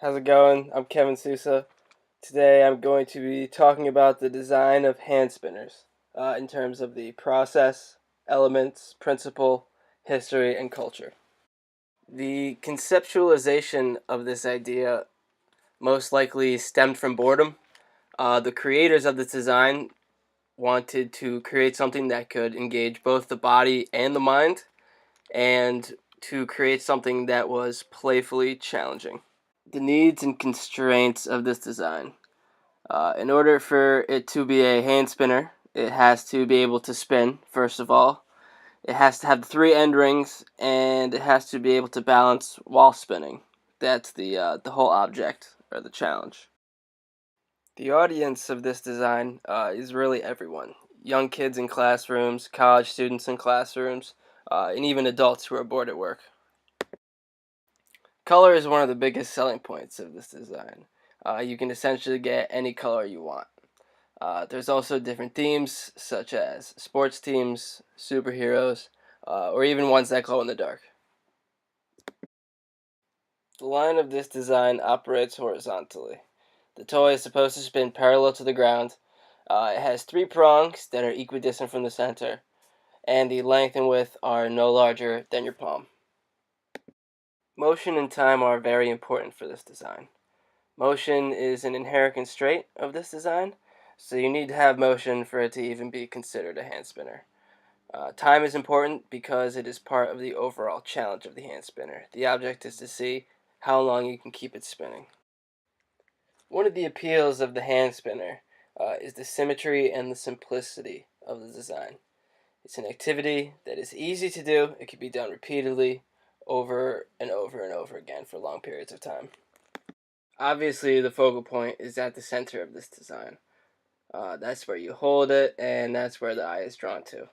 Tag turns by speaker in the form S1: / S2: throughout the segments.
S1: How's it going? I'm Kevin Sousa. Today I'm going to be talking about the design of hand spinners in terms of the process, elements, principle, history, and culture. The conceptualization of this idea most likely stemmed from boredom. The creators of this design wanted to create something that could engage both the body and the mind, and to create something that was playfully challenging. The needs and constraints of this design. In order for it to be a hand spinner, it has to be able to spin, first of all. It has to have the three end rings, and it has to be able to balance while spinning. That's the whole object, or the challenge. The audience of this design is really everyone. Young kids in classrooms, college students in classrooms, and even adults who are bored at work. Color is one of the biggest selling points of this design. You can essentially get any color you want. There's also different themes, such as sports teams, superheroes, or even ones that glow in the dark. The line of this design operates horizontally. The toy is supposed to spin parallel to the ground. It has three prongs that are equidistant from the center, and the length and width are no larger than your palm. Motion and time are very important for this design. Motion is an inherent constraint of this design, so you need to have motion for it to even be considered a hand spinner. Time is important because it is part of the overall challenge of the hand spinner. The object is to see how long you can keep it spinning. One of the appeals of the hand spinner is the symmetry and the simplicity of the design. It's an activity that is easy to do. It can be done repeatedly, over and over and over again for long periods of time. Obviously, the focal point is at the center of this design. That's where you hold it, and that's where the eye is drawn to.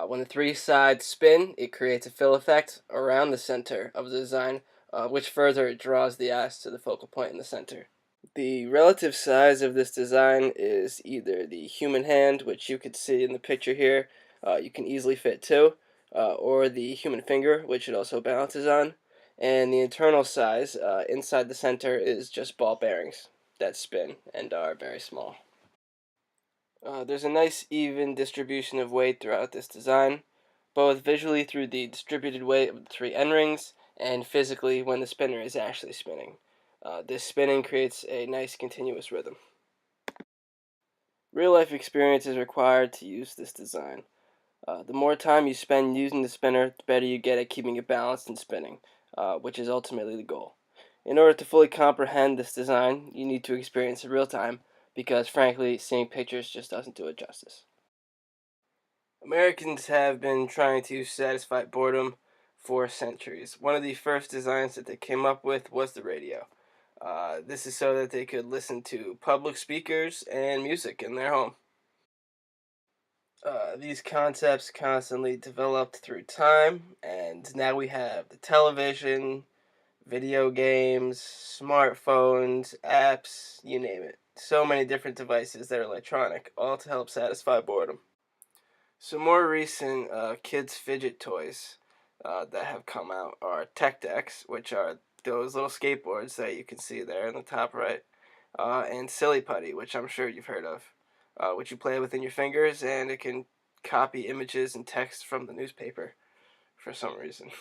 S1: When the three sides spin, it creates a fill effect around the center of the design, which further draws the eyes to the focal point in the center. The relative size of this design is either the human hand, which you could see in the picture here, you can easily fit two, or the human finger, which it also balances on. And the internal size inside the center is just ball bearings that spin and are very small. There's a nice even distribution of weight throughout this design, both visually through the distributed weight of the three end rings and physically when the spinner is actually spinning. This spinning creates a nice continuous rhythm. Real life experience is required to use this design. The more time you spend using the spinner, the better you get at keeping it balanced and spinning, which is ultimately the goal. In order to fully comprehend this design, you need to experience it real time, because frankly, seeing pictures just doesn't do it justice. Americans have been trying to satisfy boredom for centuries. One of the first designs that they came up with was the radio. This is so that they could listen to public speakers and music in their home. These concepts constantly developed through time, and now we have the television, video games, smartphones, apps, you name it. So many different devices that are electronic, all to help satisfy boredom. Some more recent kids' fidget toys that have come out are tech decks, which are those little skateboards that you can see there in the top right, and silly putty, which I'm sure you've heard of, which you play within your fingers, and it can copy images and text from the newspaper for some reason.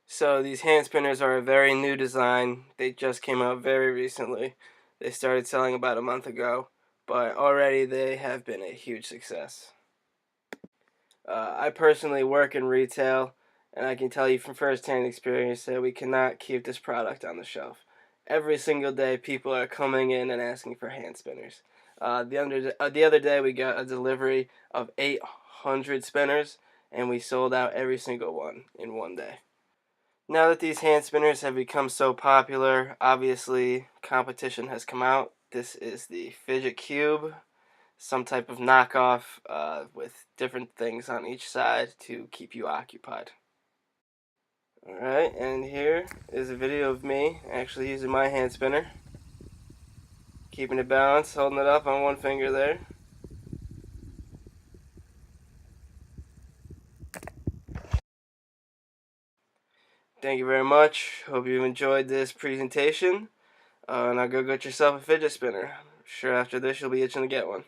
S1: So these hand spinners are a very new design. They just came out very recently. They started selling about a month ago, but already they have been a huge success. I personally work in retail, and I can tell you from first-hand experience that we cannot keep this product on the shelf. Every single day, people are coming in and asking for hand spinners. The other day, we got a delivery of 800 spinners, and we sold out every single one in one day. Now that these hand spinners have become so popular, obviously competition has come out. This is the Fidget Cube, some type of knockoff with different things on each side to keep you occupied. Alright, and here is a video of me actually using my hand spinner. Keeping it balanced, holding it up on one finger there. Thank you very much. Hope you enjoyed this presentation. Now go get yourself a fidget spinner. Sure, after this you'll be itching to get one.